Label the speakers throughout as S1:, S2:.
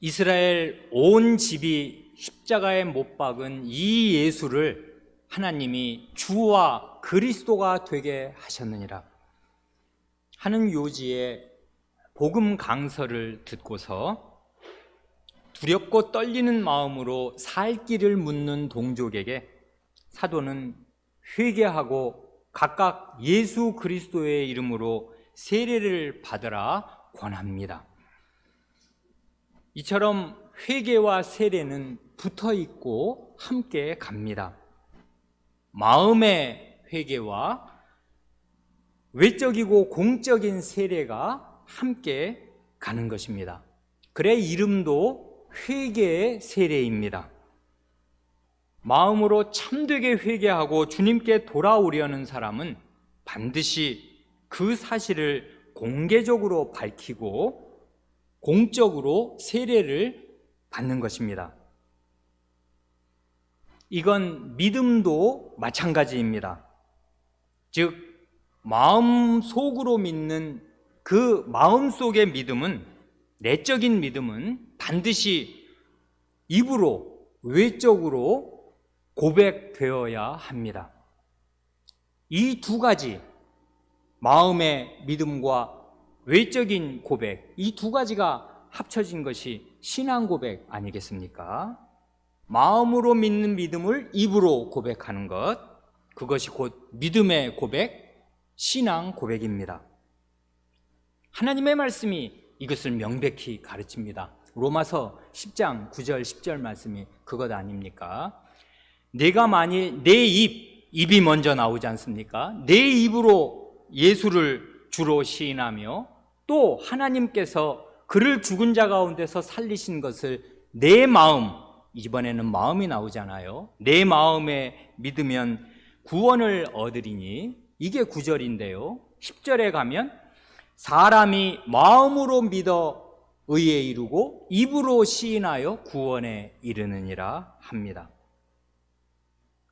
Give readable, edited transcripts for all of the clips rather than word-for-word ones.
S1: 이스라엘 온 집이 십자가에 못 박은 이 예수를 하나님이 주와 그리스도가 되게 하셨느니라 하는 요지의 복음 강서를 듣고서 두렵고 떨리는 마음으로 살 길을 묻는 동족에게 사도는 회개하고 각각 예수 그리스도의 이름으로 세례를 받으라 권합니다. 이처럼 회개와 세례는 붙어 있고 함께 갑니다. 마음의 회개와 외적이고 공적인 세례가 함께 가는 것입니다. 그래 이름도 회개의 세례입니다. 마음으로 참되게 회개하고 주님께 돌아오려는 사람은 반드시 그 사실을 공개적으로 밝히고 공적으로 세례를 받는 것입니다. 이건 믿음도 마찬가지입니다. 즉 마음속으로 믿는 그 마음속의 믿음은, 내적인 믿음은 반드시 입으로 외적으로 고백되어야 합니다. 이 두 가지, 마음의 믿음과 외적인 고백, 이 두 가지가 합쳐진 것이 신앙 고백 아니겠습니까? 마음으로 믿는 믿음을 입으로 고백하는 것, 그것이 곧 믿음의 고백, 신앙 고백입니다. 하나님의 말씀이 이것을 명백히 가르칩니다. 로마서 10장 9절 10절 말씀이 그것 아닙니까? 내가 만일 내 입이 먼저 나오지 않습니까? 내 입으로 예수를 주로 시인하며 또 하나님께서 그를 죽은 자 가운데서 살리신 것을 내 마음, 이번에는 마음이 나오잖아요. 내 마음에 믿으면 구원을 얻으리니, 이게 9절인데요 10절에 가면 사람이 마음으로 믿어 의에 이르고 입으로 시인하여 구원에 이르느니라 합니다.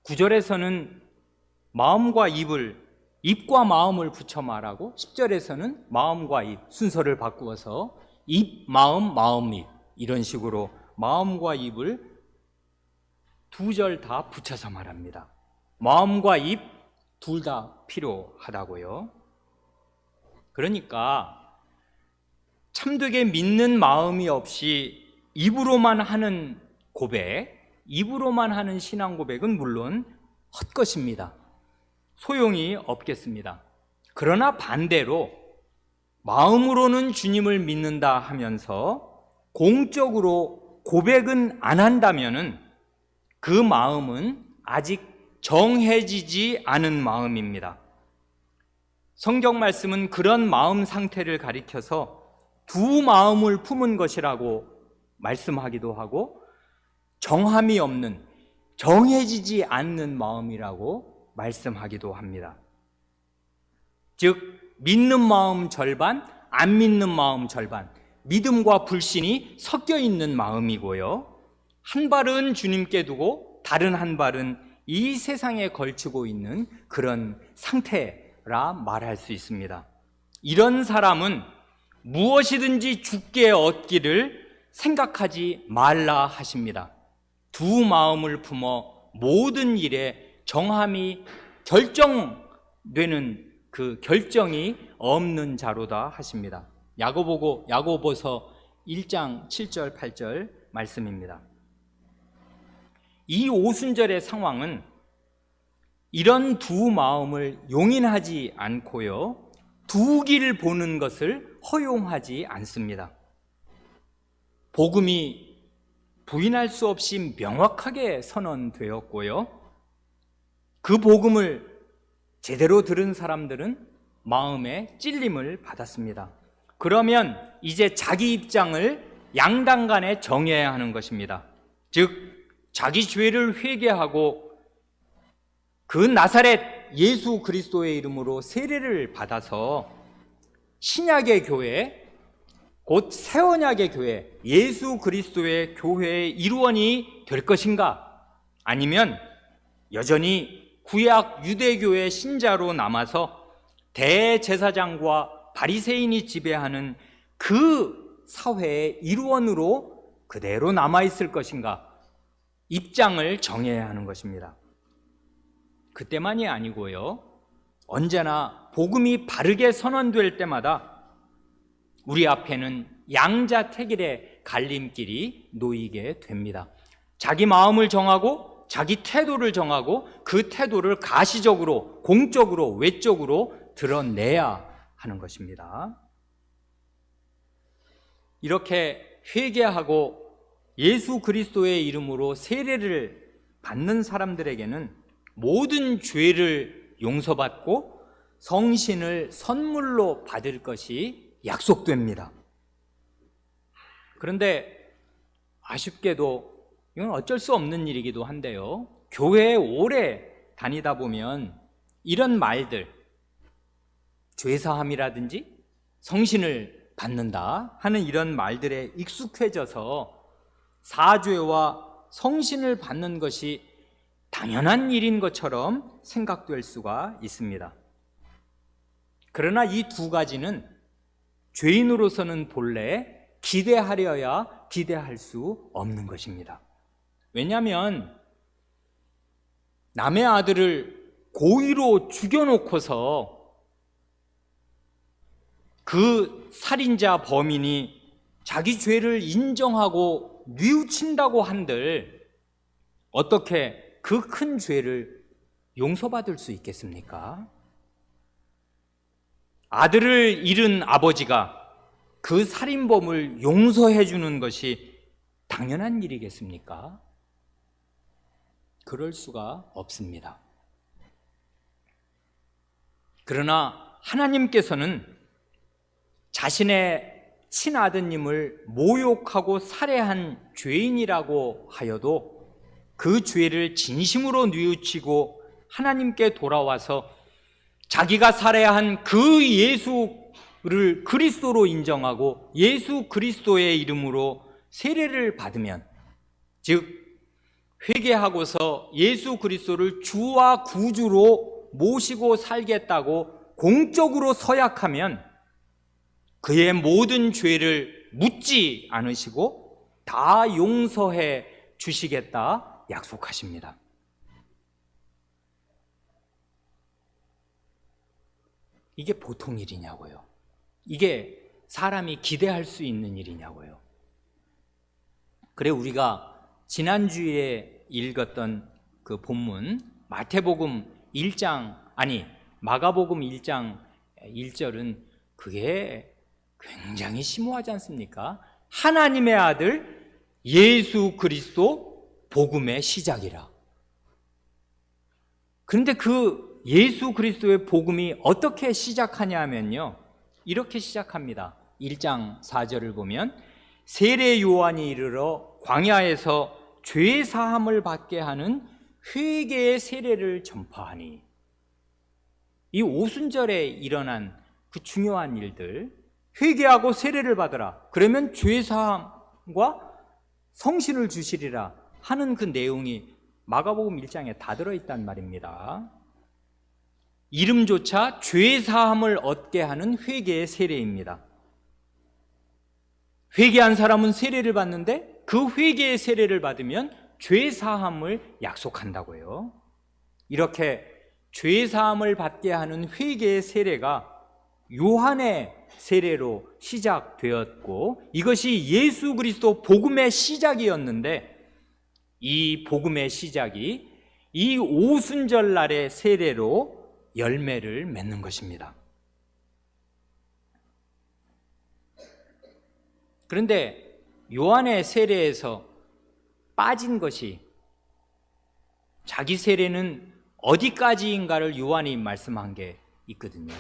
S1: 9절에서는 마음과 입과 마음을 붙여 말하고 10절에서는 마음과 입 순서를 바꾸어서 입, 마음, 입 이런 식으로 마음과 입을 두 절 다 붙여서 말합니다. 마음과 입 둘 다 필요하다고요. 그러니까 참되게 믿는 마음이 없이 입으로만 하는 고백, 입으로만 하는 신앙 고백은 물론 헛것입니다. 소용이 없겠습니다. 그러나 반대로 마음으로는 주님을 믿는다 하면서 공적으로 고백은 안 한다면은 그 마음은 아직 정해지지 않은 마음입니다. 성경 말씀은 그런 마음 상태를 가리켜서 두 마음을 품은 것이라고 말씀하기도 하고 정함이 없는, 정해지지 않는 마음이라고 말씀하기도 합니다. 즉 믿는 마음 절반, 안 믿는 마음 절반, 믿음과 불신이 섞여 있는 마음이고요, 한 발은 주님께 두고 다른 한 발은 이 세상에 걸치고 있는 그런 상태라 말할 수 있습니다. 이런 사람은 무엇이든지 주께 얻기를 생각하지 말라 하십니다. 두 마음을 품어 모든 일에 정함이 결정되는 그 결정이 없는 자로다 하십니다. 야고보서 1장 7절 8절 말씀입니다. 이 오순절의 상황은 이런 두 마음을 용인하지 않고요, 두 길을 보는 것을 허용하지 않습니다. 복음이 부인할 수 없이 명확하게 선언되었고요, 그 복음을 제대로 들은 사람들은 마음에 찔림을 받았습니다. 그러면 이제 자기 입장을 양당 간에 정해야 하는 것입니다. 즉 자기 죄를 회개하고 그 나사렛 예수 그리스도의 이름으로 세례를 받아서 신약의 교회, 곧 새 언약의 교회, 예수 그리스도의 교회의 일원이 될 것인가, 아니면 여전히 구약 유대교의 신자로 남아서 대제사장과 바리새인이 지배하는 그 사회의 일원으로 그대로 남아있을 것인가? 입장을 정해야 하는 것입니다. 그때만이 아니고요, 언제나 복음이 바르게 선언될 때마다 우리 앞에는 양자택일의 갈림길이 놓이게 됩니다. 자기 마음을 정하고 자기 태도를 정하고 그 태도를 가시적으로, 공적으로, 외적으로 드러내야 하는 것입니다. 이렇게 회개하고 예수 그리스도의 이름으로 세례를 받는 사람들에게는 모든 죄를 용서받고 성신을 선물로 받을 것이 약속됩니다. 그런데 아쉽게도 이건 어쩔 수 없는 일이기도 한데요, 교회에 오래 다니다 보면 이런 말들, 죄사함이라든지 성신을 받는다 하는 이런 말들에 익숙해져서 사죄와 성신을 받는 것이 당연한 일인 것처럼 생각될 수가 있습니다. 그러나 이 두 가지는 죄인으로서는 본래 기대하려야 기대할 수 없는 것입니다. 왜냐하면 남의 아들을 고의로 죽여놓고서 그 살인자 범인이 자기 죄를 인정하고 뉘우친다고 한들 어떻게 그 큰 죄를 용서받을 수 있겠습니까? 아들을 잃은 아버지가 그 살인범을 용서해 주는 것이 당연한 일이겠습니까? 그럴 수가 없습니다. 그러나 하나님께서는 자신의 친아드님을 모욕하고 살해한 죄인이라고 하여도 그 죄를 진심으로 뉘우치고 하나님께 돌아와서 자기가 살해한 그 예수를 그리스도로 인정하고 예수 그리스도의 이름으로 세례를 받으면, 즉 회개하고서 예수 그리스도를 주와 구주로 모시고 살겠다고 공적으로 서약하면 그의 모든 죄를 묻지 않으시고 다 용서해 주시겠다 약속하십니다. 이게 보통 일이냐고요? 이게 사람이 기대할 수 있는 일이냐고요? 그래, 우리가 지난주에 읽었던 그 본문 마가복음 1장 1절은 그게 굉장히 심오하지 않습니까? 하나님의 아들 예수 그리스도 복음의 시작이라. 그런데 그 예수 그리스도의 복음이 어떻게 시작하냐면요, 이렇게 시작합니다. 1장 4절을 보면 세례 요한이 이르러 광야에서 죄 사함을 받게 하는 회개의 세례를 전파하니, 이 오순절에 일어난 그 중요한 일들, 회개하고 세례를 받으라, 그러면 죄 사함과 성신을 주시리라 하는 그 내용이 마가복음 1장에 다 들어있단 말입니다. 이름조차 죄 사함을 얻게 하는 회개의 세례입니다. 회개한 사람은 세례를 받는데 그 회개의 세례를 받으면 죄 사함을 약속한다고요. 이렇게 죄 사함을 받게 하는 회개의 세례가 요한의 세례로 시작되었고, 이것이 예수 그리스도 복음의 시작이었는데, 이 복음의 시작이 이 오순절 날의 세례로 열매를 맺는 것입니다. 그런데 요한의 세례에서 빠진 것이, 자기 세례는 어디까지인가를 요한이 말씀한 게 있거든요.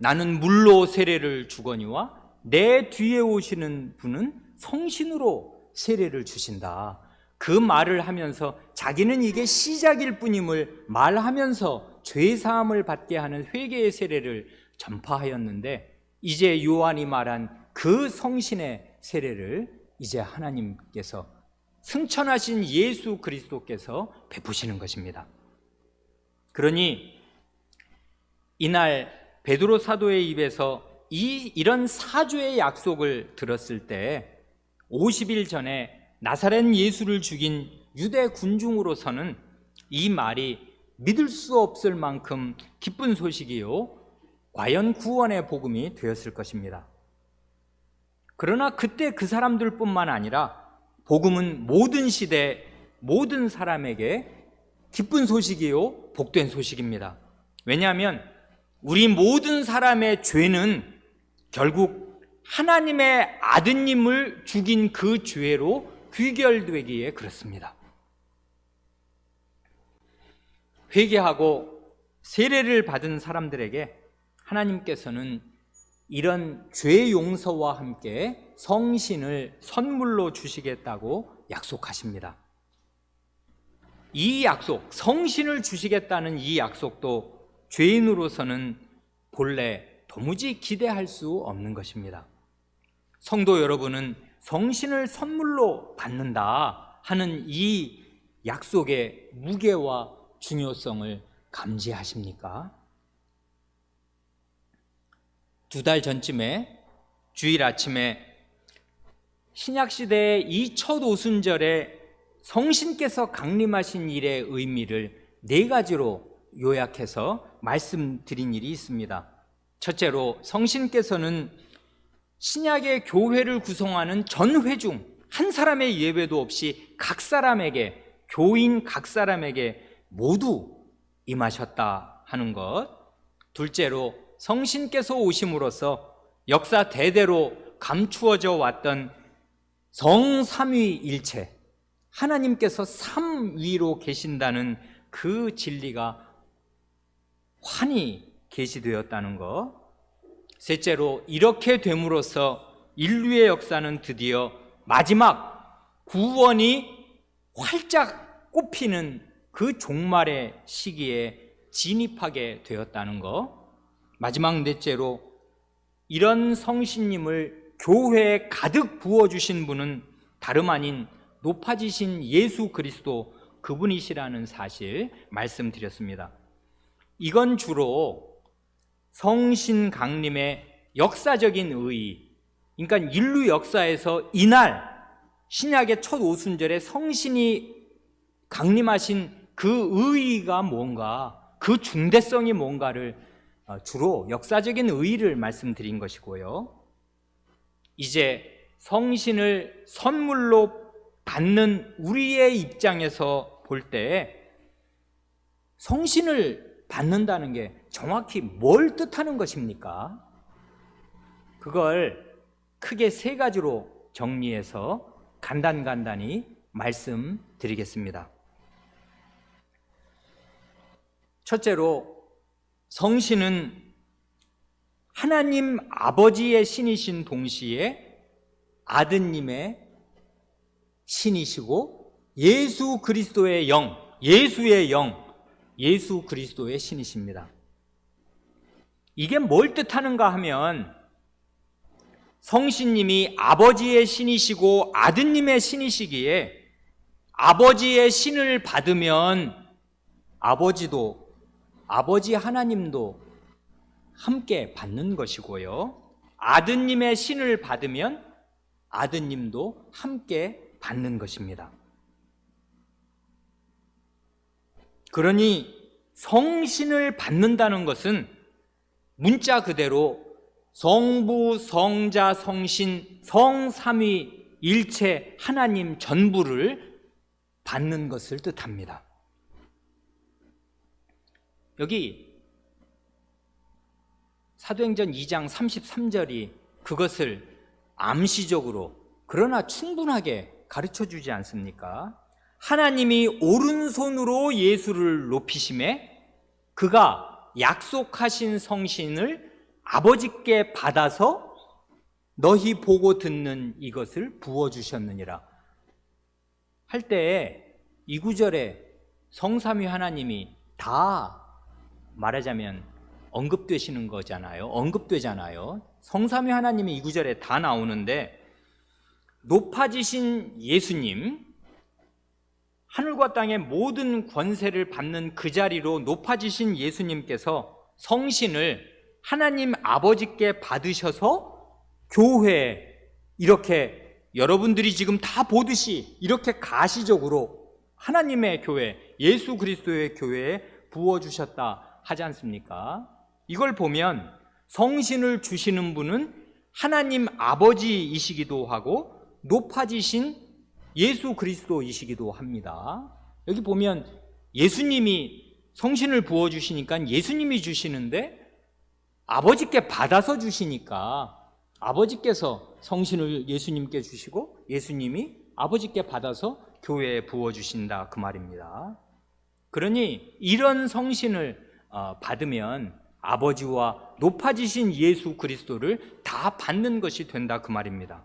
S1: 나는 물로 세례를 주거니와 내 뒤에 오시는 분은 성신으로 세례를 주신다. 그 말을 하면서 자기는 이게 시작일 뿐임을 말하면서 죄사함을 받게 하는 회개의 세례를 전파하였는데, 이제 요한이 말한 그 성신의 세례를 이제 하나님께서, 승천하신 예수 그리스도께서 베푸시는 것입니다. 그러니 이날 베드로 사도의 입에서 이런 사죄의 약속을 들었을 때 50일 전에 나사렛 예수를 죽인 유대 군중으로서는 이 말이 믿을 수 없을 만큼 기쁜 소식이요, 과연 구원의 복음이 되었을 것입니다. 그러나 그때 그 사람들뿐만 아니라 복음은 모든 시대 모든 사람에게 기쁜 소식이요, 복된 소식입니다. 왜냐하면 우리 모든 사람의 죄는 결국 하나님의 아드님을 죽인 그 죄로 귀결되기에 그렇습니다. 회개하고 세례를 받은 사람들에게 하나님께서는 이런 죄 용서와 함께 성신을 선물로 주시겠다고 약속하십니다. 이 약속, 성신을 주시겠다는 이 약속도 죄인으로서는 본래 도무지 기대할 수 없는 것입니다. 성도 여러분은 성신을 선물로 받는다 하는 이 약속의 무게와 중요성을 감지하십니까? 2달 전쯤에 주일 아침에 신약시대의 이 첫 오순절에 성신께서 강림하신 일의 의미를 4가지로 요약해서 말씀드린 일이 있습니다. 첫째로, 성신께서는 신약의 교회를 구성하는 전 회중 한 사람의 예외도 없이 각 사람에게, 교인 각 사람에게 모두 임하셨다 하는 것. 둘째로, 성신께서 오심으로써 역사 대대로 감추어져 왔던 성삼위일체, 하나님께서 삼위로 계신다는 그 진리가 환히 계시되었다는 것. 셋째로, 이렇게 됨으로써 인류의 역사는 드디어 마지막 구원이 활짝 꼽히는 그 종말의 시기에 진입하게 되었다는 것. 마지막 넷째로, 이런 성신님을 교회에 가득 부어주신 분은 다름 아닌 높아지신 예수 그리스도 그분이시라는 사실 말씀드렸습니다. 이건 주로 성신 강림의 역사적인 의의, 그러니까 인류 역사에서 이날 신약의 첫 오순절에 성신이 강림하신 그 의의가 뭔가, 그 중대성이 뭔가를 주로 역사적인 의의를 말씀드린 것이고요. 이제 성신을 선물로 받는 우리의 입장에서 볼 때 성신을 받는다는 게 정확히 뭘 뜻하는 것입니까? 그걸 크게 3가지로 정리해서 간단히 말씀드리겠습니다. 첫째로, 성신은 하나님 아버지의 신이신 동시에 아드님의 신이시고 예수 그리스도의 영, 예수의 영, 예수 그리스도의 신이십니다. 이게 뭘 뜻하는가 하면 성신님이 아버지의 신이시고 아드님의 신이시기에 아버지의 신을 받으면 아버지 하나님도 함께 받는 것이고요, 아드님의 신을 받으면 아드님도 함께 받는 것입니다. 그러니 성신을 받는다는 것은 문자 그대로 성부, 성자, 성신, 성삼위일체 하나님 전부를 받는 것을 뜻합니다. 여기 사도행전 2장 33절이 그것을 암시적으로 그러나 충분하게 가르쳐주지 않습니까? 하나님이 오른손으로 예수를 높이심에 그가 약속하신 성신을 아버지께 받아서 너희 보고 듣는 이것을 부어주셨느니라 할 때 이 구절에 성삼위 하나님이 다 말하자면 언급되시는 거잖아요. 언급되잖아요. 성삼위 하나님이 이 구절에 다 나오는데, 높아지신 예수님, 하늘과 땅의 모든 권세를 받는 그 자리로 높아지신 예수님께서 성신을 하나님 아버지께 받으셔서 교회에 이렇게 여러분들이 지금 다 보듯이 이렇게 가시적으로 하나님의 교회, 예수 그리스도의 교회에 부어주셨다 하지 않습니까? 이걸 보면 성신을 주시는 분은 하나님 아버지이시기도 하고 높아지신 예수 그리스도이시기도 합니다. 여기 보면 예수님이 성신을 부어주시니까 예수님이 주시는데 아버지께 받아서 주시니까 아버지께서 성신을 예수님께 주시고 예수님이 아버지께 받아서 교회에 부어주신다 그 말입니다. 그러니 이런 성신을 받으면 아버지와 높아지신 예수 그리스도를 다 받는 것이 된다 그 말입니다.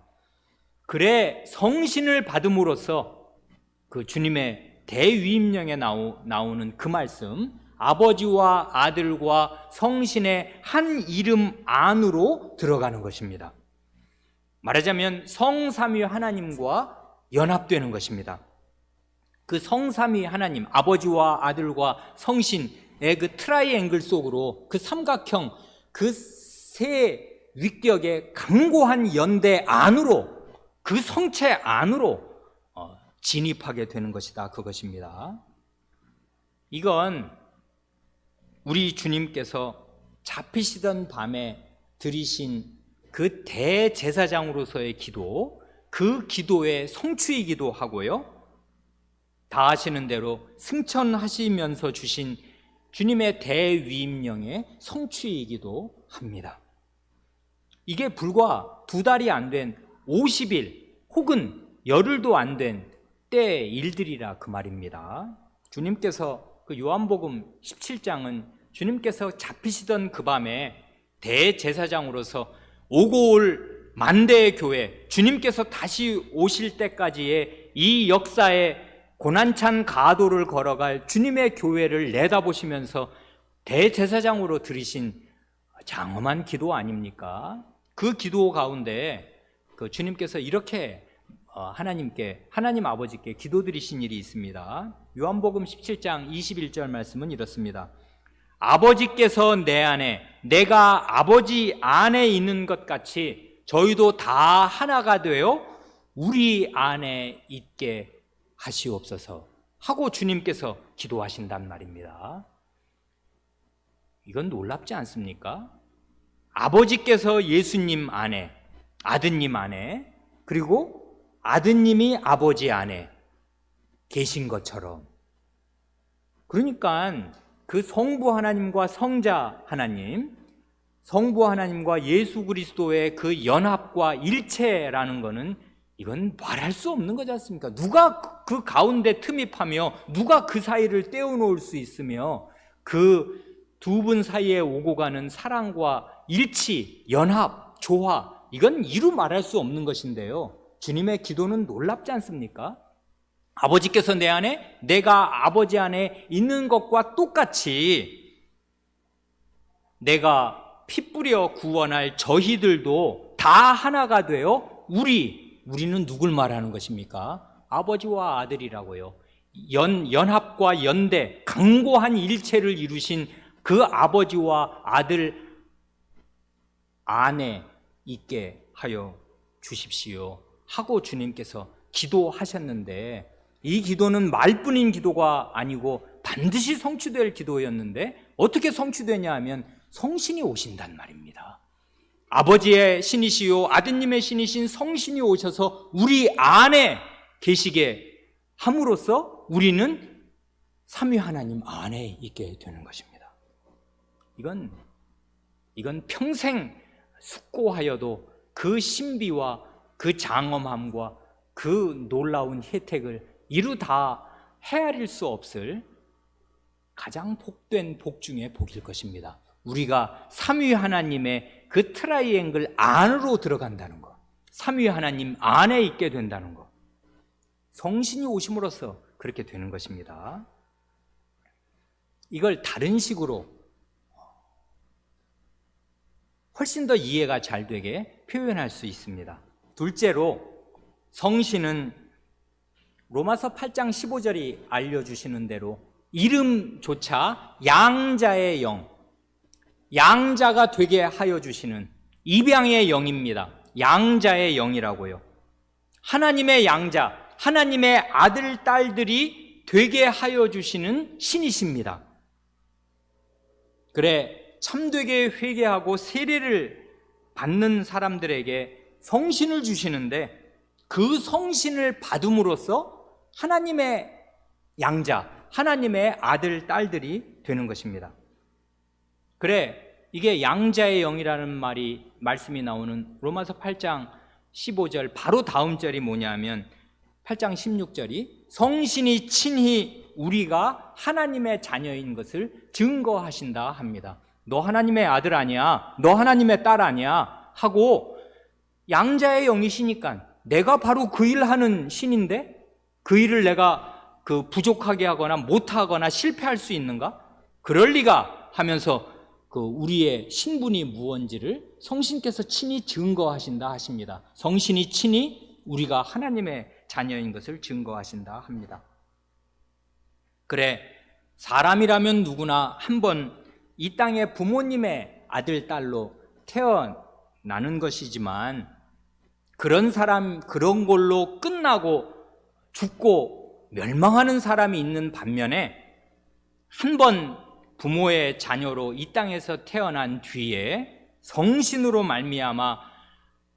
S1: 그래 성신을 받음으로써 그 주님의 대위임령에 나오는 그 말씀, 아버지와 아들과 성신의 한 이름 안으로 들어가는 것입니다. 말하자면 성삼위 하나님과 연합되는 것입니다. 그 성삼위 하나님, 아버지와 아들과 성신의 그 트라이앵글 속으로 그 삼각형, 그 세 위격의 강고한 연대 안으로, 그 성체 안으로 진입하게 되는 것이다 그것입니다. 이건 우리 주님께서 잡히시던 밤에 드리신 그 대제사장으로서의 기도, 그 기도의 성취이기도 하고요, 다 아시는 대로 승천하시면서 주신 주님의 대위임령의 성취이기도 합니다. 이게 불과 2달이 안 된 50일 혹은 열흘도 안 된 때의 일들이라 그 말입니다. 주님께서 그 요한복음 17장은 주님께서 잡히시던 그 밤에 대제사장으로서 오고 올 만대의 교회, 주님께서 다시 오실 때까지의 이 역사의 고난찬 가도를 걸어갈 주님의 교회를 내다보시면서 대제사장으로 드리신 장엄한 기도 아닙니까? 그 기도 가운데 그 주님께서 이렇게 하나님 아버지께 기도드리신 일이 있습니다. 요한복음 17장 21절 말씀은 이렇습니다. 아버지께서 내 안에, 내가 아버지 안에 있는 것 같이 저희도 다 하나가 되어 우리 안에 있게 하시옵소서 하고 주님께서 기도하신단 말입니다. 이건 놀랍지 않습니까? 아버지께서 예수님 안에, 아드님 안에, 그리고 아드님이 아버지 안에 계신 것처럼, 그러니까 그 성부 하나님과 성자 하나님, 성부 하나님과 예수 그리스도의 그 연합과 일체라는 것은 이건 말할 수 없는 거지 않습니까? 누가 그 가운데 틈이 파며 누가 그 사이를 떼어놓을 수 있으며 그 두 분 사이에 오고 가는 사랑과 일치, 연합, 조화, 이건 이루 말할 수 없는 것인데요, 주님의 기도는 놀랍지 않습니까? 아버지께서 내 안에, 내가 아버지 안에 있는 것과 똑같이 내가 피 뿌려 구원할 저희들도 다 하나가 되어 우리는 누굴 말하는 것입니까? 아버지와 아들이라고요. 연합과 연대, 강고한 일체를 이루신 그 아버지와 아들 안에 있게 하여 주십시오 하고 주님께서 기도하셨는데, 이 기도는 말뿐인 기도가 아니고 반드시 성취될 기도였는데 어떻게 성취되냐 하면 성신이 오신단 말입니다. 아버지의 신이시요 아드님의 신이신 성신이 오셔서 우리 안에 계시게 함으로써 우리는 삼위 하나님 안에 있게 되는 것입니다. 이건 평생 숙고하여도 그 신비와 그 장엄함과 그 놀라운 혜택을 이루 다 헤아릴 수 없을 가장 복된 복 중의 복일 것입니다. 우리가 삼위 하나님의 그 트라이앵글 안으로 들어간다는 것, 삼위 하나님 안에 있게 된다는 것, 성신이 오심으로써 그렇게 되는 것입니다. 이걸 다른 식으로 훨씬 더 이해가 잘 되게 표현할 수 있습니다. 둘째로, 성신은 로마서 8장 15절이 알려주시는 대로 이름조차 양자의 영, 양자가 되게 하여 주시는 입양의 영입니다. 양자의 영이라고요. 하나님의 양자, 하나님의 아들, 딸들이 되게 하여 주시는 신이십니다. 그래, 참되게 회개하고 세례를 받는 사람들에게 성신을 주시는데 그 성신을 받음으로써 하나님의 양자, 하나님의 아들, 딸들이 되는 것입니다. 그래, 이게 양자의 영이라는 말씀이 나오는 로마서 8장 15절 바로 다음 절이 뭐냐면 8장 16절이 성신이 친히 우리가 하나님의 자녀인 것을 증거하신다 합니다. 너 하나님의 아들 아니야, 너 하나님의 딸 아니야 하고 양자의 영이시니까 내가 바로 그 일하는 신인데 그 일을 내가 부족하게 하거나 못하거나 실패할 수 있는가? 그럴 리가 하면서 우리의 신분이 무언지를 성신께서 친히 증거하신다 하십니다. 성신이 친히 우리가 하나님의 자녀인 것을 증거하신다 합니다. 그래, 사람이라면 누구나 한번 이 땅에 부모님의 아들, 딸로 태어나는 것이지만 그런 사람, 그런 걸로 끝나고 죽고 멸망하는 사람이 있는 반면에 한 번 부모의 자녀로 이 땅에서 태어난 뒤에 성신으로 말미암아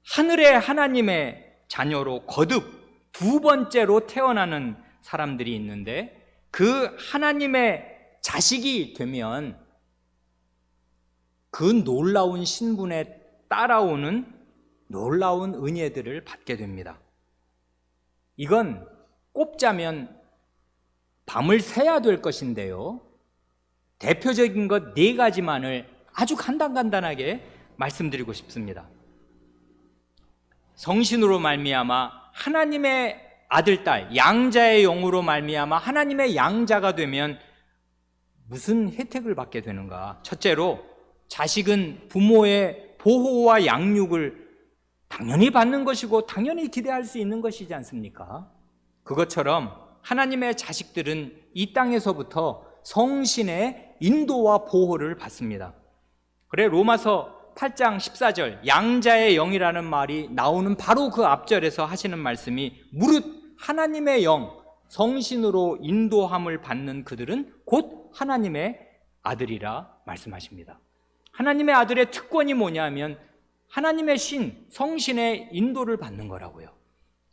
S1: 하늘의 하나님의 자녀로 거듭 두 번째로 태어나는 사람들이 있는데 그 하나님의 자식이 되면 그 놀라운 신분에 따라오는 놀라운 은혜들을 받게 됩니다. 이건 꼽자면 밤을 새야 될 것인데요, 대표적인 것 4가지만을 아주 간단하게 말씀드리고 싶습니다. 성신으로 말미암아 하나님의 아들, 딸, 양자의 영으로 말미암아 하나님의 양자가 되면 무슨 혜택을 받게 되는가? 첫째로, 자식은 부모의 보호와 양육을 당연히 받는 것이고 당연히 기대할 수 있는 것이지 않습니까? 그것처럼 하나님의 자식들은 이 땅에서부터 성신의 인도와 보호를 받습니다. 그래, 로마서 8장 14절 양자의 영이라는 말이 나오는 바로 그 앞절에서 하시는 말씀이 무릇 하나님의 영, 성신으로 인도함을 받는 그들은 곧 하나님의 아들이라 말씀하십니다. 하나님의 아들의 특권이 뭐냐면 하나님의 신, 성신의 인도를 받는 거라고요.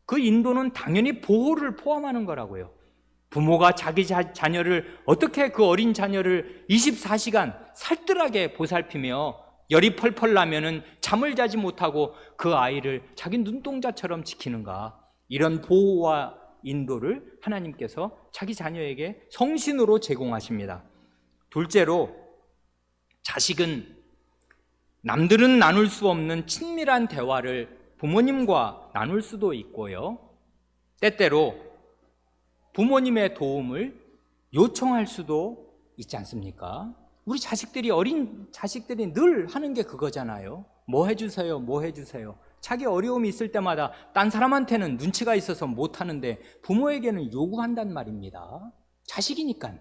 S1: 그 인도는 당연히 보호를 포함하는 거라고요. 부모가 자기 자녀를 어떻게 그 어린 자녀를 24시간 살뜰하게 보살피며 열이 펄펄 나면은 잠을 자지 못하고 그 아이를 자기 눈동자처럼 지키는가? 이런 보호와 인도를 하나님께서 자기 자녀에게 성신으로 제공하십니다. 둘째로, 자식은 남들은 나눌 수 없는 친밀한 대화를 부모님과 나눌 수도 있고요, 때때로 부모님의 도움을 요청할 수도 있지 않습니까? 우리 자식들이, 어린 자식들이 늘 하는 게 그거잖아요. 뭐 해주세요, 뭐 해주세요. 자기 어려움이 있을 때마다 딴 사람한테는 눈치가 있어서 못하는데 부모에게는 요구한단 말입니다. 자식이니까.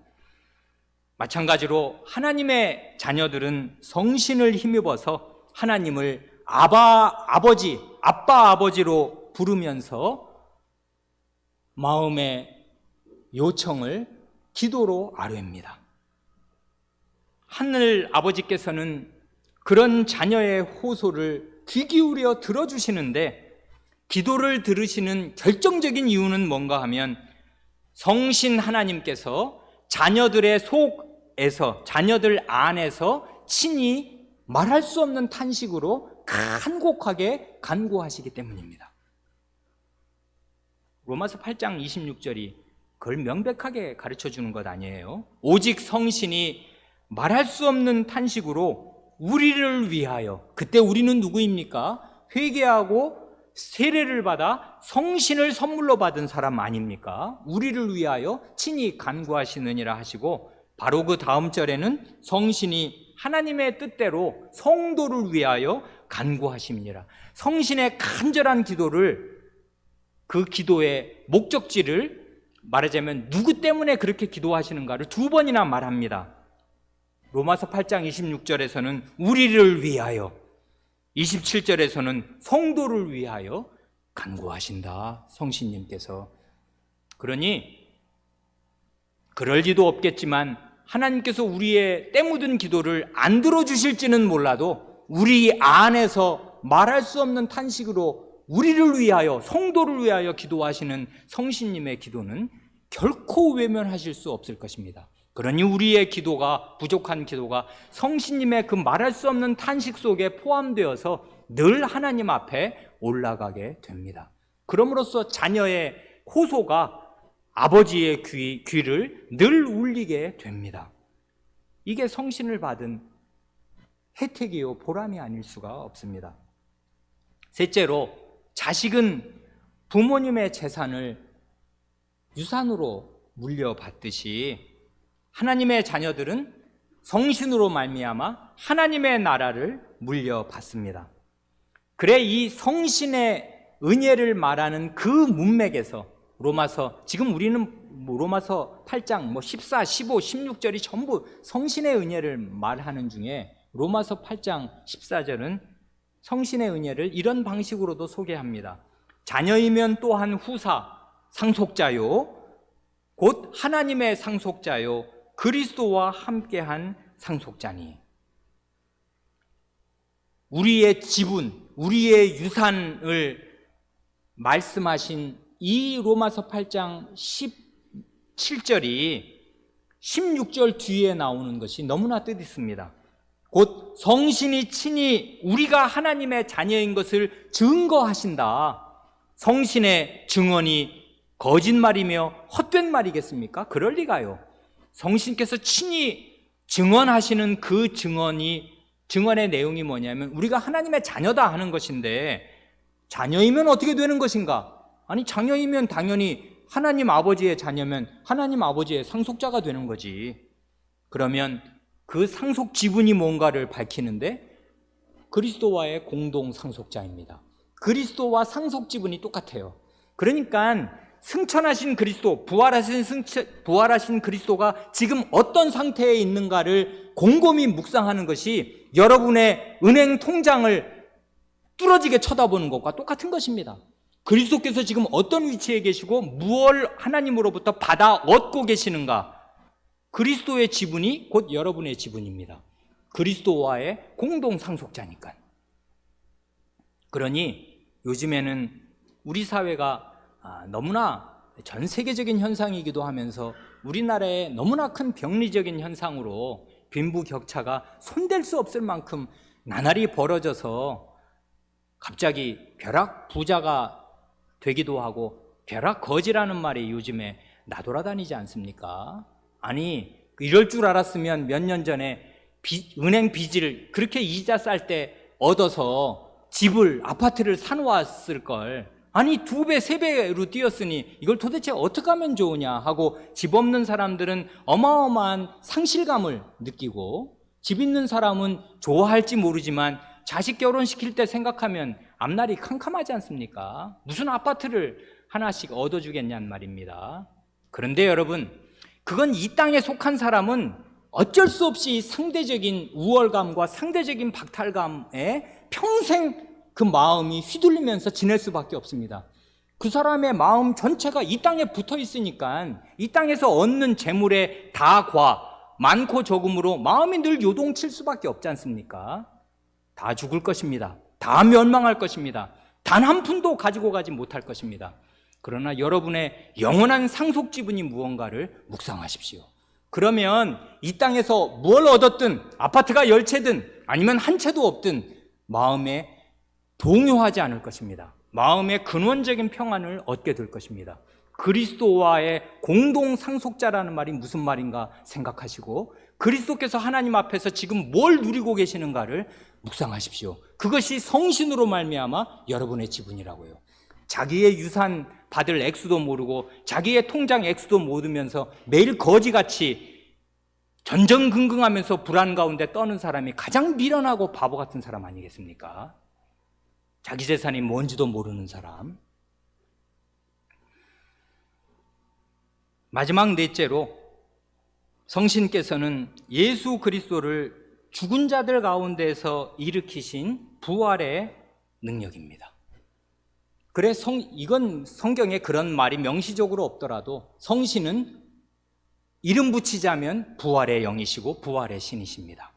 S1: 마찬가지로 하나님의 자녀들은 성신을 힘입어서 하나님을 아빠 아버지로 부르면서 마음의 요청을 기도로 아뢰입니다. 하늘 아버지께서는 그런 자녀의 호소를 귀 기울여 들어주시는데 기도를 들으시는 결정적인 이유는 뭔가 하면 성신 하나님께서 자녀들의 속에서, 자녀들 안에서 친히 말할 수 없는 탄식으로 간곡하게 간구하시기 때문입니다. 로마서 8장 26절이 그걸 명백하게 가르쳐주는 것 아니에요? 오직 성신이 말할 수 없는 탄식으로 우리를 위하여, 그때 우리는 누구입니까? 회개하고 세례를 받아 성신을 선물로 받은 사람 아닙니까? 우리를 위하여 친히 간구하시느니라 하시고, 바로 그 다음 절에는 성신이 하나님의 뜻대로 성도를 위하여 간구하심이니라. 성신의 간절한 기도를, 그 기도의 목적지를 말하자면 누구 때문에 그렇게 기도하시는가를 2번이나 말합니다. 로마서 8장 26절에서는 우리를 위하여, 27절에서는 성도를 위하여, 간구하신다, 성신님께서. 그러니 그럴 리도 없겠지만 하나님께서 우리의 때 묻은 기도를 안 들어주실지는 몰라도 우리 안에서 말할 수 없는 탄식으로 우리를 위하여, 성도를 위하여 기도하시는 성신님의 기도는 결코 외면하실 수 없을 것입니다. 그러니 우리의 기도가, 부족한 기도가 성신님의 그 말할 수 없는 탄식 속에 포함되어서 늘 하나님 앞에 올라가게 됩니다. 그럼으로써 자녀의 호소가 아버지의 귀를 늘 울리게 됩니다. 이게 성신을 받은 혜택이요, 보람이 아닐 수가 없습니다. 셋째로, 자식은 부모님의 재산을 유산으로 물려받듯이 하나님의 자녀들은 성신으로 말미암아 하나님의 나라를 물려받습니다. 그래, 이 성신의 은혜를 말하는 그 문맥에서 지금 우리는 로마서 8장 14, 15, 16절이 전부 성신의 은혜를 말하는 중에 로마서 8장 14절은 성신의 은혜를 이런 방식으로도 소개합니다. 자녀이면 또한 후사, 상속자요, 곧 하나님의 상속자요, 그리스도와 함께한 상속자니. 우리의 지분, 우리의 유산을 말씀하신 이 로마서 8장 17절이 16절 뒤에 나오는 것이 너무나 뜻있습니다. 곧 성신이 친히 우리가 하나님의 자녀인 것을 증거하신다. 성신의 증언이 거짓말이며 헛된 말이겠습니까? 그럴 리가요. 성신께서 친히 증언하시는 그 증언의 내용이 뭐냐면 우리가 하나님의 자녀다 하는 것인데, 자녀이면 어떻게 되는 것인가? 아니, 자녀이면 당연히 하나님 아버지의 자녀면 하나님 아버지의 상속자가 되는 거지. 그러면 그 상속 지분이 뭔가를 밝히는데 그리스도와의 공동 상속자입니다. 그리스도와 상속 지분이 똑같아요. 그러니까 승천하신 그리스도, 부활하신 그리스도가 지금 어떤 상태에 있는가를 곰곰이 묵상하는 것이 여러분의 은행 통장을 뚫어지게 쳐다보는 것과 똑같은 것입니다. 그리스도께서 지금 어떤 위치에 계시고 무엇을 하나님으로부터 받아 얻고 계시는가? 그리스도의 지분이 곧 여러분의 지분입니다. 그리스도와의 공동 상속자니까. 그러니 요즘에는 우리 사회가 너무나 전 세계적인 현상이기도 하면서 우리나라의 너무나 큰 병리적인 현상으로 빈부격차가 손댈 수 없을 만큼 나날이 벌어져서 갑자기 벼락 부자가 되기도 하고 벼락 거지라는 말이 요즘에 나돌아다니지 않습니까? 아니, 이럴 줄 알았으면 몇 년 전에 은행 빚을 그렇게 이자 쌀 때 얻어서 집을, 아파트를 사놓았을 걸. 아니, 2배, 3배로 뛰었으니 이걸 도대체 어떻게 하면 좋으냐 하고 집 없는 사람들은 어마어마한 상실감을 느끼고, 집 있는 사람은 좋아할지 모르지만 자식 결혼시킬 때 생각하면 앞날이 캄캄하지 않습니까? 무슨 아파트를 하나씩 얻어주겠냐는 말입니다. 그런데 여러분, 그건 이 땅에 속한 사람은 어쩔 수 없이 상대적인 우월감과 상대적인 박탈감에 평생 그 마음이 휘둘리면서 지낼 수밖에 없습니다. 그 사람의 마음 전체가 이 땅에 붙어 있으니까 이 땅에서 얻는 재물의 다과, 많고 적음으로 마음이 늘 요동칠 수밖에 없지 않습니까? 다 죽을 것입니다. 다 멸망할 것입니다. 단 한 푼도 가지고 가지 못할 것입니다. 그러나 여러분의 영원한 상속 지분이 무언가를 묵상하십시오. 그러면 이 땅에서 뭘 얻었든, 아파트가 10채든 아니면 한 채도 없든 마음에 동요하지 않을 것입니다. 마음의 근원적인 평안을 얻게 될 것입니다. 그리스도와의 공동 상속자라는 말이 무슨 말인가 생각하시고, 그리스도께서 하나님 앞에서 지금 뭘 누리고 계시는가를 묵상하십시오. 그것이 성신으로 말미암아 여러분의 지분이라고요. 자기의 유산 받을 액수도 모르고 자기의 통장 액수도 모르면서 매일 거지같이 전전긍긍하면서 불안 가운데 떠는 사람이 가장 미련하고 바보 같은 사람 아니겠습니까? 자기 재산이 뭔지도 모르는 사람. 마지막 넷째로, 성신께서는 예수 그리스도를 죽은 자들 가운데서 일으키신 부활의 능력입니다. 그래, 이건 성경에 그런 말이 명시적으로 없더라도 성신은 이름 붙이자면 부활의 영이시고 부활의 신이십니다.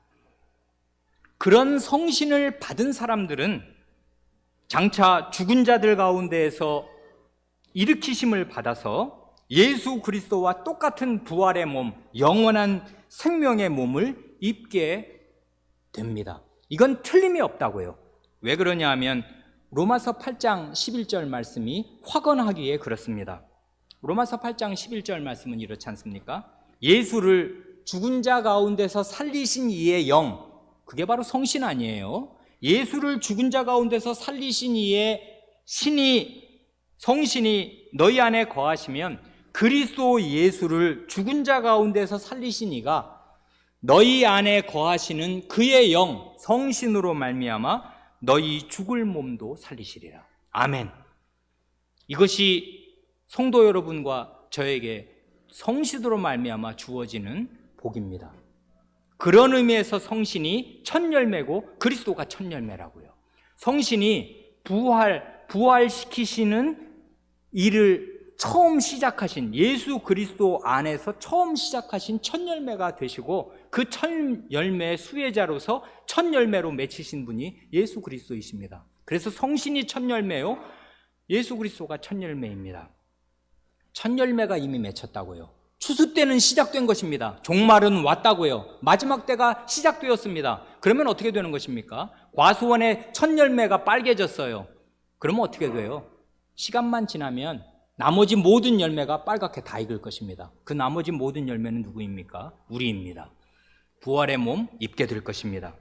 S1: 그런 성신을 받은 사람들은 장차 죽은 자들 가운데에서 일으키심을 받아서 예수 그리스도와 똑같은 부활의 몸, 영원한 생명의 몸을 입게 됩니다. 이건 틀림이 없다고요. 왜 그러냐 하면 로마서 8장 11절 말씀이 확언하기에 그렇습니다. 로마서 8장 11절 말씀은 이렇지 않습니까? 예수를 죽은 자 가운데서 살리신 이의 영, 그게 바로 성신 아니에요? 예수를 죽은 자 가운데서 살리신 이의 성신이 너희 안에 거하시면 그리스도 예수를 죽은 자 가운데서 살리신 이가 너희 안에 거하시는 그의 영, 성신으로 말미암아 너희 죽을 몸도 살리시리라. 아멘. 이것이 성도 여러분과 저에게 성신으로 말미암아 주어지는 복입니다. 그런 의미에서 성신이 첫 열매고 그리스도가 첫 열매라고요. 성신이 부활시키시는 일을 처음 시작하신, 예수 그리스도 안에서 처음 시작하신 첫 열매가 되시고 그 첫 열매의 수혜자로서 첫 열매로 맺히신 분이 예수 그리스도이십니다. 그래서 성신이 첫 열매요, 예수 그리스도가 첫 열매입니다. 첫 열매가 이미 맺혔다고요. 추수 때는 시작된 것입니다. 종말은 왔다고요. 마지막 때가 시작되었습니다. 그러면 어떻게 되는 것입니까? 과수원의 첫 열매가 빨개졌어요. 그러면 어떻게 돼요? 시간만 지나면 나머지 모든 열매가 빨갛게 다 익을 것입니다. 그 나머지 모든 열매는 누구입니까? 우리입니다. 부활의 몸 입게 될 것입니다.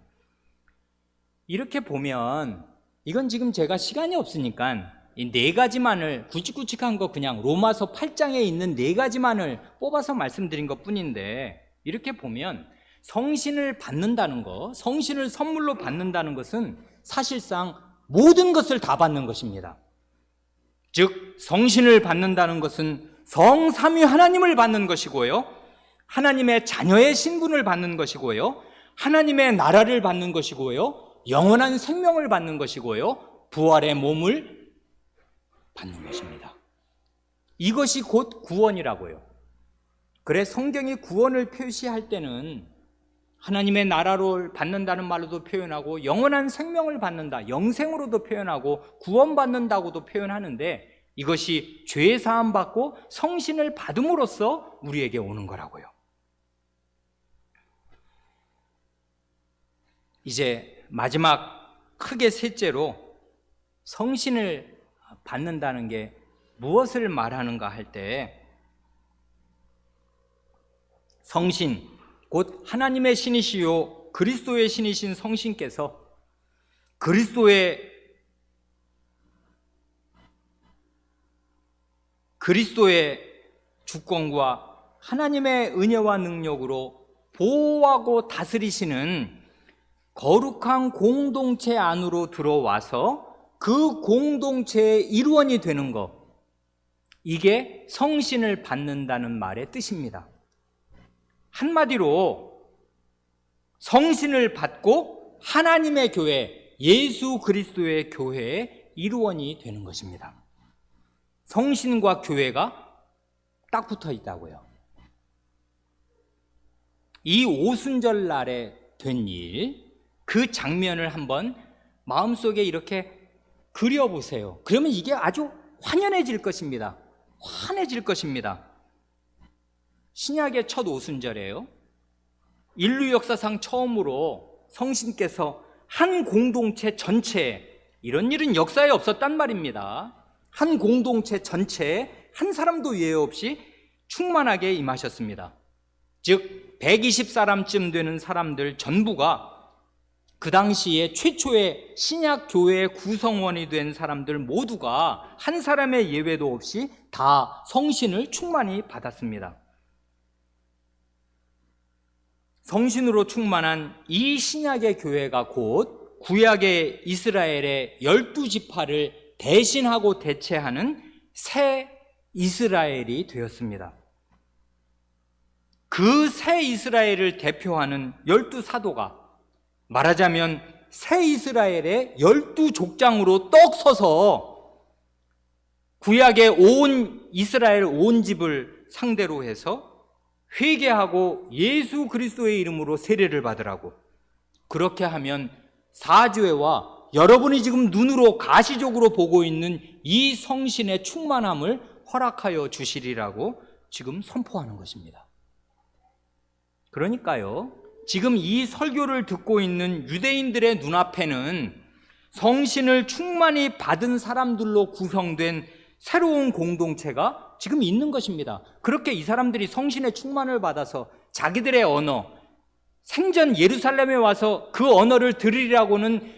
S1: 이렇게 보면 이건 지금 제가 시간이 없으니까 이 네 가지만을 굵직굵직한 거 그냥 로마서 8장에 있는 네 가지만을 뽑아서 말씀드린 것 뿐인데, 이렇게 보면 성신을 받는다는 거, 성신을 선물로 받는다는 것은 사실상 모든 것을 다 받는 것입니다. 즉 성신을 받는다는 것은 성삼위 하나님을 받는 것이고요, 하나님의 자녀의 신분을 받는 것이고요, 하나님의 나라를 받는 것이고요, 영원한 생명을 받는 것이고요, 부활의 몸을 받는 것입니다. 이것이 곧 구원이라고요. 그래, 성경이 구원을 표시할 때는 하나님의 나라를 받는다는 말로도 표현하고 영원한 생명을 받는다, 영생으로도 표현하고 구원받는다고도 표현하는데, 이것이 죄 사함 받고 성신을 받음으로써 우리에게 오는 거라고요. 이제 마지막 크게 셋째로 성신을 받는다는 게 무엇을 말하는가 할 때, 성신, 곧 하나님의 신이시요 그리스도의 신이신 성신께서 그리스도의 주권과 하나님의 은혜와 능력으로 보호하고 다스리시는 거룩한 공동체 안으로 들어와서 그 공동체의 일원이 되는 것, 이게 성신을 받는다는 말의 뜻입니다. 한마디로 성신을 받고 하나님의 교회, 예수 그리스도의 교회의 일원이 되는 것입니다. 성신과 교회가 딱 붙어 있다고요. 이 오순절 날에 된 일, 그 장면을 한번 마음속에 이렇게 그려보세요. 그러면 이게 아주 환연해질 것입니다. 환해질 것입니다. 신약의 첫 오순절이에요. 인류 역사상 처음으로 성신께서 한 공동체 전체에, 이런 일은 역사에 없었단 말입니다. 한 공동체 전체에 한 사람도 예외 없이 충만하게 임하셨습니다. 즉 120사람쯤 되는 사람들 전부가 그 당시에 최초의 신약 교회의 구성원이 된 사람들 모두가 한 사람의 예외도 없이 다 성신을 충만히 받았습니다. 성신으로 충만한 이 신약의 교회가 곧 구약의 이스라엘의 12지파를 대신하고 대체하는 새 이스라엘이 되었습니다. 그 새 이스라엘을 대표하는 12사도가, 말하자면 새 이스라엘의 12족장으로 떡 서서 구약의 온 이스라엘 온 집을 상대로 해서 회개하고 예수 그리스도의 이름으로 세례를 받으라고. 그렇게 하면 사죄와 여러분이 지금 눈으로 가시적으로 보고 있는 이 성신의 충만함을 허락하여 주시리라고 지금 선포하는 것입니다. 그러니까요, 지금 이 설교를 듣고 있는 유대인들의 눈앞에는 성신을 충만히 받은 사람들로 구성된 새로운 공동체가 지금 있는 것입니다. 그렇게 이 사람들이 성신의 충만을 받아서 자기들의 언어, 생전 예루살렘에 와서 그 언어를 들으리라고는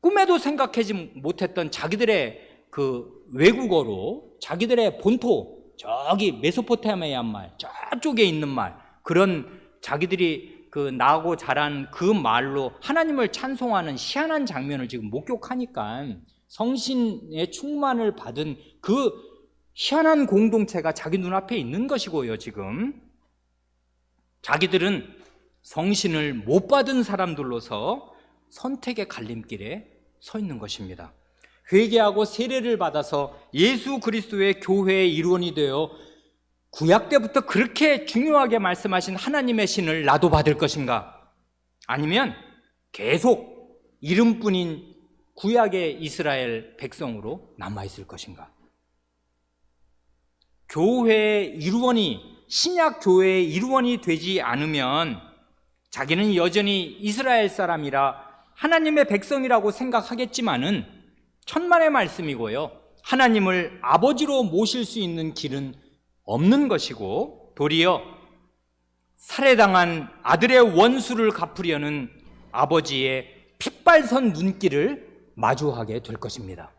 S1: 꿈에도 생각하지 못했던 자기들의 그 외국어로, 자기들의 본토, 저기 메소포타미아 말, 저쪽에 있는 말, 그런 자기들이 그 나고 자란 그 말로 하나님을 찬송하는 희한한 장면을 지금 목격하니까 성신의 충만을 받은 그 희한한 공동체가 자기 눈앞에 있는 것이고요. 지금 자기들은 성신을 못 받은 사람들로서 선택의 갈림길에 서 있는 것입니다. 회개하고 세례를 받아서 예수 그리스도의 교회의 일원이 되어 구약 때부터 그렇게 중요하게 말씀하신 하나님의 신을 나도 받을 것인가? 아니면 계속 이름뿐인 구약의 이스라엘 백성으로 남아있을 것인가? 교회의 일원이, 신약 교회의 일원이 되지 않으면 자기는 여전히 이스라엘 사람이라 하나님의 백성이라고 생각하겠지만은 천만의 말씀이고요, 하나님을 아버지로 모실 수 있는 길은 없는 것이고, 도리어 살해당한 아들의 원수를 갚으려는 아버지의 핏발선 눈길을 마주하게 될 것입니다.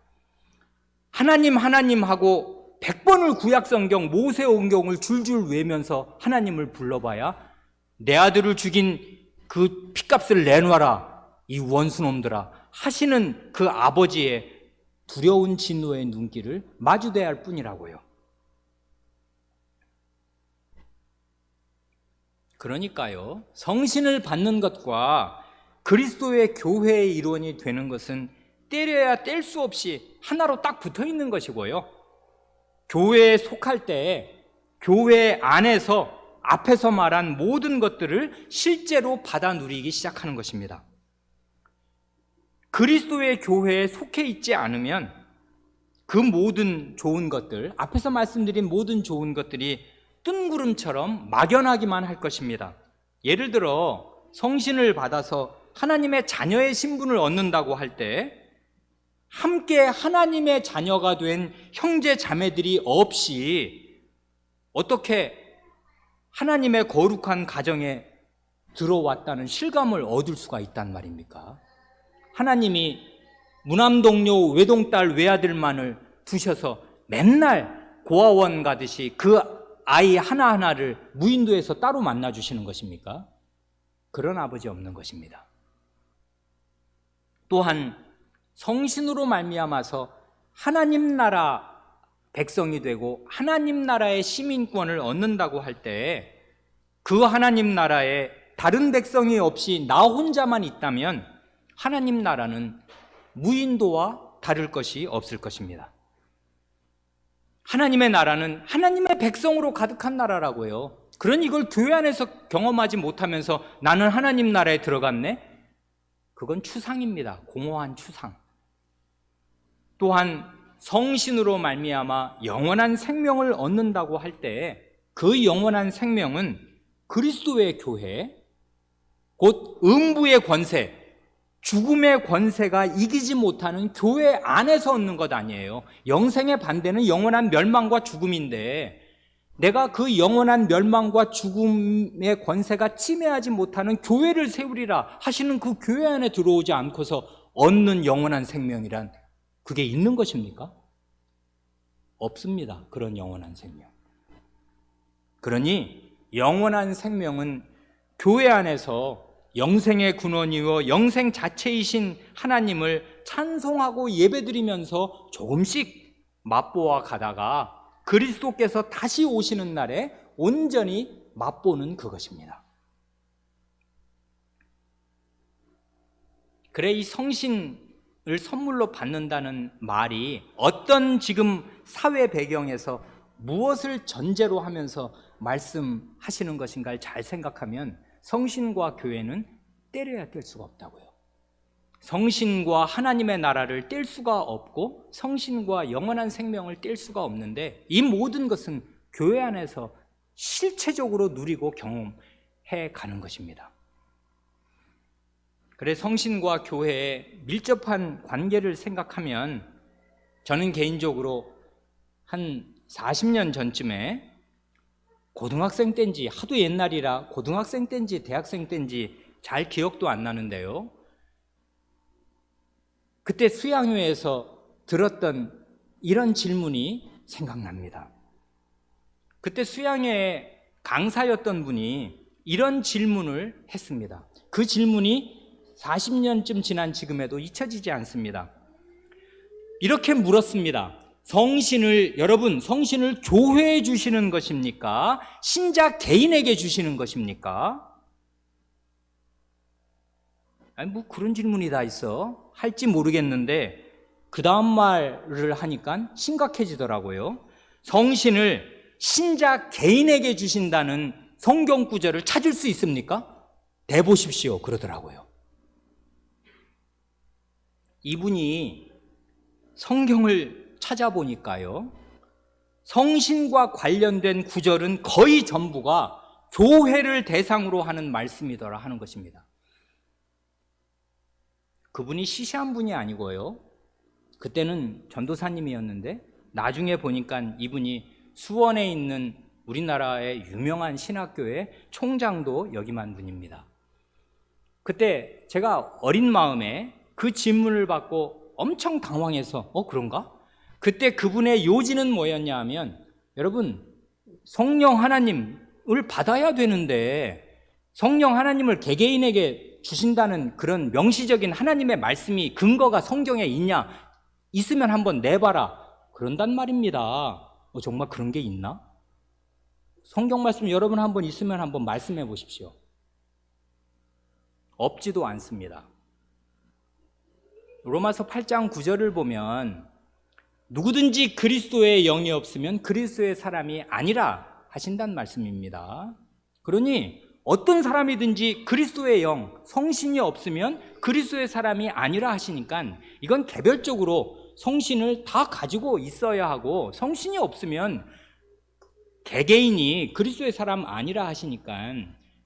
S1: 하나님 하나님하고 100번을 구약성경 모세오경을 줄줄 외면서 하나님을 불러봐야 내 아들을 죽인 그 핏값을 내놔라 이 원수놈들아 하시는 그 아버지의 두려운 진노의 눈길을 마주대야 할 뿐이라고요. 그러니까요, 성신을 받는 것과 그리스도의 교회의 일원이 되는 것은 때려야 뗄 수 없이 하나로 딱 붙어 있는 것이고요, 교회에 속할 때 교회 안에서 앞에서 말한 모든 것들을 실제로 받아 누리기 시작하는 것입니다. 그리스도의 교회에 속해 있지 않으면 그 모든 좋은 것들, 앞에서 말씀드린 모든 좋은 것들이 뜬구름처럼 막연하기만 할 것입니다. 예를 들어 성신을 받아서 하나님의 자녀의 신분을 얻는다고 할 때 함께 하나님의 자녀가 된 형제 자매들이 없이 어떻게 하나님의 거룩한 가정에 들어왔다는 실감을 얻을 수가 있단 말입니까? 하나님이 무남동료 외동딸 외아들만을 두셔서 맨날 고아원 가듯이 그 아이 하나하나를 무인도에서 따로 만나주시는 것입니까? 그런 아버지 없는 것입니다. 또한 성신으로 말미암아서 하나님 나라 백성이 되고 하나님 나라의 시민권을 얻는다고 할 때 그 하나님 나라에 다른 백성이 없이 나 혼자만 있다면 하나님 나라는 무인도와 다를 것이 없을 것입니다. 하나님의 나라는 하나님의 백성으로 가득한 나라라고요. 그러니 이걸 교회 안에서 경험하지 못하면서 나는 하나님 나라에 들어갔네? 그건 추상입니다. 공허한 추상. 또한 성신으로 말미암아 영원한 생명을 얻는다고 할 때 그 영원한 생명은 그리스도의 교회, 곧 음부의 권세, 죽음의 권세가 이기지 못하는 교회 안에서 얻는 것 아니에요. 영생의 반대는 영원한 멸망과 죽음인데 내가 그 영원한 멸망과 죽음의 권세가 침해하지 못하는 교회를 세우리라 하시는 그 교회 안에 들어오지 않고서 얻는 영원한 생명이란 그게 있는 것입니까? 없습니다. 그런 영원한 생명. 그러니 영원한 생명은 교회 안에서 영생의 근원이요 영생 자체이신 하나님을 찬송하고 예배드리면서 조금씩 맛보아 가다가 그리스도께서 다시 오시는 날에 온전히 맛보는 그것입니다. 그래 이 성신 선물로 받는다는 말이 어떤 지금 사회 배경에서 무엇을 전제로 하면서 말씀하시는 것인가를 잘 생각하면 성신과 교회는 떼려야 뗄 수가 없다고요. 성신과 하나님의 나라를 뗄 수가 없고 성신과 영원한 생명을 뗄 수가 없는데, 이 모든 것은 교회 안에서 실체적으로 누리고 경험해 가는 것입니다. 그래, 성신과 교회의 밀접한 관계를 생각하면 저는 개인적으로 한 40년 전쯤에 고등학생 때인지, 하도 옛날이라 고등학생 때인지 대학생 때인지 잘 기억도 안 나는데요, 그때 수양회에서 들었던 이런 질문이 생각납니다. 그때 수양회 강사였던 분이 이런 질문을 했습니다. 그 질문이 40년쯤 지난 지금에도 잊혀지지 않습니다. 이렇게 물었습니다. 여러분, 성신을 교회에 주시는 것입니까? 신자 개인에게 주시는 것입니까? 아니, 뭐 그런 질문이 다 있어. 할지 모르겠는데 그 다음 말을 하니까 심각해지더라고요. 성신을 신자 개인에게 주신다는 성경 구절을 찾을 수 있습니까? 대보십시오 그러더라고요. 이분이 성경을 찾아보니까요, 성신과 관련된 구절은 거의 전부가 교회를 대상으로 하는 말씀이더라 하는 것입니다. 그분이 시시한 분이 아니고요, 그때는 전도사님이었는데 나중에 보니까 이분이 수원에 있는 우리나라의 유명한 신학교의 총장도 역임한 분입니다. 그때 제가 어린 마음에 그 질문을 받고 엄청 당황해서 그런가? 그때 그분의 요지는 뭐였냐 하면, 여러분, 성령 하나님을 받아야 되는데 성령 하나님을 개개인에게 주신다는 그런 명시적인 하나님의 말씀이 근거가 성경에 있냐? 있으면 한번 내봐라 그런단 말입니다. 정말 그런 게 있나? 성경 말씀 여러분 한번 있으면 한번 말씀해 보십시오. 없지도 않습니다. 로마서 8장 9절을 보면 누구든지 그리스도의 영이 없으면 그리스도의 사람이 아니라 하신다는 말씀입니다. 그러니 어떤 사람이든지 그리스도의 영, 성신이 없으면 그리스도의 사람이 아니라 하시니까 이건 개별적으로 성신을 다 가지고 있어야 하고, 성신이 없으면 개개인이 그리스도의 사람 아니라 하시니까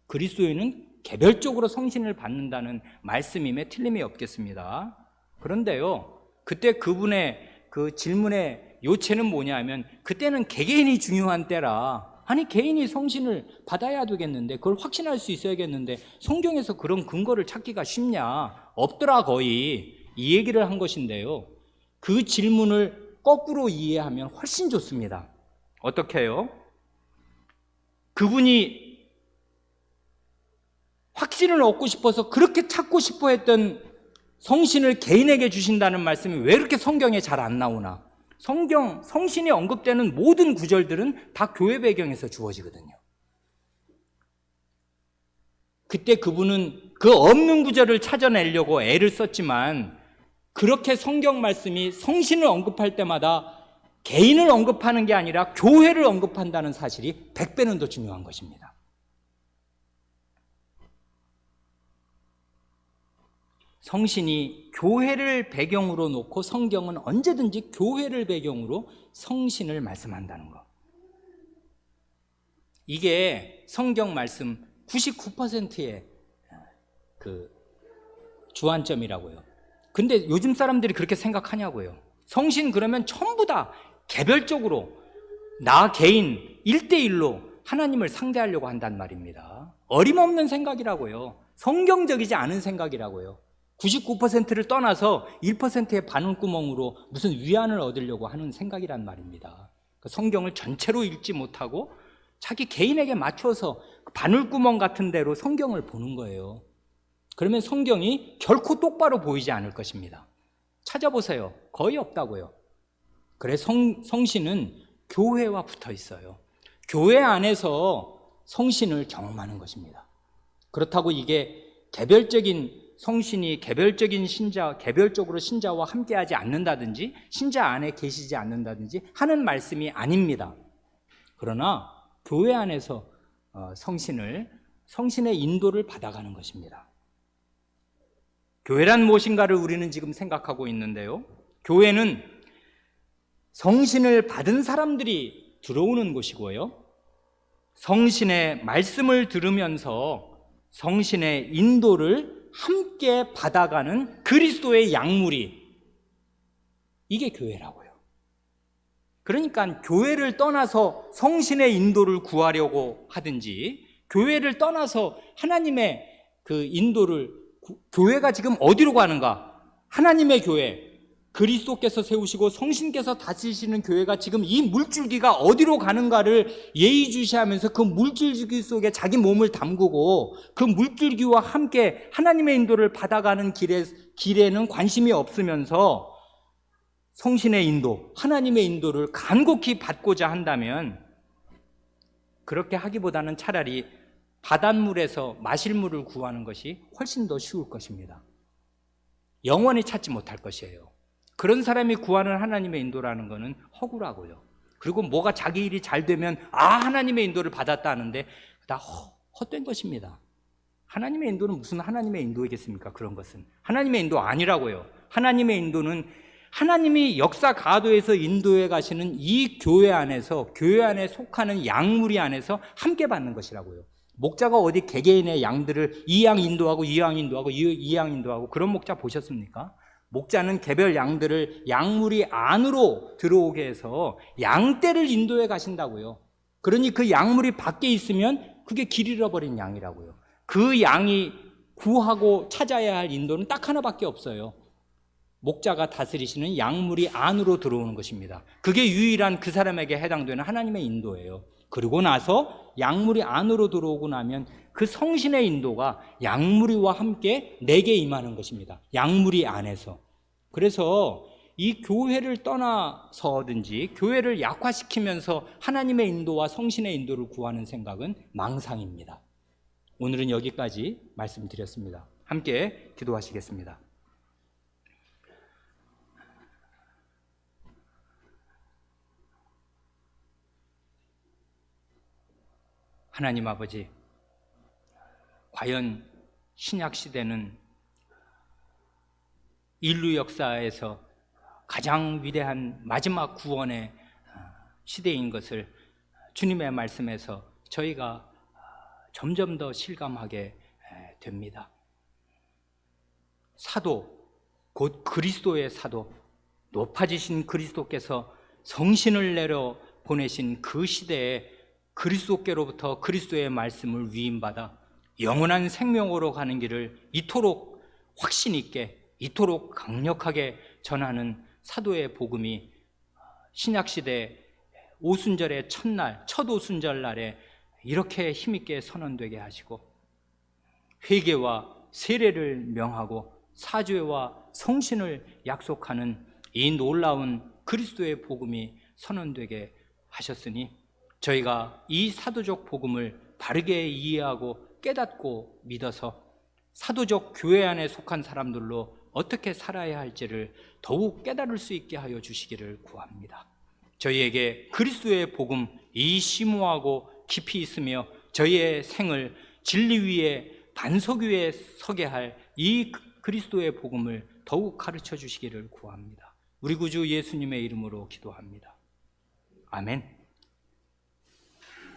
S1: 그리스도인은 개별적으로 성신을 받는다는 말씀임에 틀림이 없겠습니다. 그런데요, 그때 그분의 그 질문의 요체는 뭐냐 하면, 그때는 개개인이 중요한 때라, 아니 개인이 성신을 받아야 되겠는데, 그걸 확신할 수 있어야겠는데 성경에서 그런 근거를 찾기가 쉽냐? 없더라 거의. 이 얘기를 한 것인데요, 그 질문을 거꾸로 이해하면 훨씬 좋습니다. 어떻게 해요? 그분이 확신을 얻고 싶어서 그렇게 찾고 싶어 했던 성신을 개인에게 주신다는 말씀이 왜 이렇게 성경에 잘 안 나오나? 성신이 언급되는 모든 구절들은 다 교회 배경에서 주어지거든요. 그때 그분은 그 없는 구절을 찾아내려고 애를 썼지만, 그렇게 성경 말씀이 성신을 언급할 때마다 개인을 언급하는 게 아니라 교회를 언급한다는 사실이 100배는 더 중요한 것입니다. 성신이 교회를 배경으로 놓고 성경은 언제든지 교회를 배경으로 성신을 말씀한다는 것, 이게 성경 말씀 99%의 그 주안점이라고요. 근데 요즘 사람들이 그렇게 생각하냐고요. 성신 그러면 전부 다 개별적으로 나 개인 1대1로 하나님을 상대하려고 한단 말입니다. 어림없는 생각이라고요. 성경적이지 않은 생각이라고요. 99%를 떠나서 1%의 바늘구멍으로 무슨 위안을 얻으려고 하는 생각이란 말입니다. 성경을 전체로 읽지 못하고 자기 개인에게 맞춰서 바늘구멍 같은 데로 성경을 보는 거예요. 그러면 성경이 결코 똑바로 보이지 않을 것입니다. 찾아보세요. 거의 없다고요. 그래서 성신은 교회와 붙어 있어요. 교회 안에서 성신을 경험하는 것입니다. 그렇다고 이게 개별적인 성신이 개별적으로 신자와 함께하지 않는다든지 신자 안에 계시지 않는다든지 하는 말씀이 아닙니다. 그러나 교회 안에서 성신의 인도를 받아가는 것입니다. 교회란 무엇인가를 우리는 지금 생각하고 있는데요, 교회는 성신을 받은 사람들이 들어오는 곳이고요, 성신의 말씀을 들으면서 성신의 인도를 함께 받아가는 그리스도의 양무리, 이게 교회라고요. 그러니까 교회를 떠나서 성신의 인도를 구하려고 하든지, 교회를 떠나서 하나님의 그 인도를, 교회가 지금 어디로 가는가? 하나님의 교회, 그리스도께서 세우시고 성신께서 다스리시는 교회가 지금 이 물줄기가 어디로 가는가를 예의주시하면서 그 물줄기 속에 자기 몸을 담그고 그 물줄기와 함께 하나님의 인도를 받아가는 길에는 관심이 없으면서 성신의 인도, 하나님의 인도를 간곡히 받고자 한다면, 그렇게 하기보다는 차라리 바닷물에서 마실 물을 구하는 것이 훨씬 더 쉬울 것입니다. 영원히 찾지 못할 것이에요. 그런 사람이 구하는 하나님의 인도라는 것은 허구라고요. 그리고 뭐가 자기 일이 잘 되면 하나님의 인도를 받았다 하는데 다 헛된 것입니다. 하나님의 인도는 무슨 하나님의 인도이겠습니까? 그런 것은 하나님의 인도 아니라고요. 하나님의 인도는 하나님이 역사 가도에서 인도해 가시는 이 교회 안에서, 교회 안에 속하는 양무리 안에서 함께 받는 것이라고요. 목자가 어디 개개인의 양들을 이 양 인도하고 이 양 인도하고 이 양 인도하고 그런 목자 보셨습니까? 목자는 개별 양들을 양무리 안으로 들어오게 해서 양떼를 인도해 가신다고요. 그러니 그 양무리 밖에 있으면 그게 길 잃어버린 양이라고요. 그 양이 구하고 찾아야 할 인도는 딱 하나밖에 없어요. 목자가 다스리시는 양무리 안으로 들어오는 것입니다. 그게 유일한 그 사람에게 해당되는 하나님의 인도예요. 그리고 나서 양무리 안으로 들어오고 나면 그 성신의 인도가 양무리와 함께 내게 임하는 것입니다. 양무리 안에서. 그래서 이 교회를 떠나서든지 교회를 약화시키면서 하나님의 인도와 성신의 인도를 구하는 생각은 망상입니다. 오늘은 여기까지 말씀드렸습니다. 함께 기도하시겠습니다. 하나님 아버지, 과연 신약 시대는 인류 역사에서 가장 위대한 마지막 구원의 시대인 것을 주님의 말씀에서 저희가 점점 더 실감하게 됩니다. 사도, 곧 그리스도의 사도, 높아지신 그리스도께서 성신을 내려 보내신 그 시대에 그리스도께로부터 그리스도의 말씀을 위임받아 영원한 생명으로 가는 길을 이토록 확신 있게, 이토록 강력하게 전하는 사도의 복음이 신약시대 오순절의 첫날, 첫 오순절 날에 이렇게 힘있게 선언되게 하시고, 회개와 세례를 명하고 사죄와 성신을 약속하는 이 놀라운 그리스도의 복음이 선언되게 하셨으니, 저희가 이 사도적 복음을 바르게 이해하고 깨닫고 믿어서 사도적 교회 안에 속한 사람들로 어떻게 살아야 할지를 더욱 깨달을 수 있게 하여 주시기를 구합니다. 저희에게 그리스도의 복음 이 심오하고 깊이 있으며 저희의 생을 진리 위에 반석 위에 서게 할 이 그리스도의 복음을 더욱 가르쳐 주시기를 구합니다. 우리 구주 예수님의 이름으로 기도합니다. 아멘.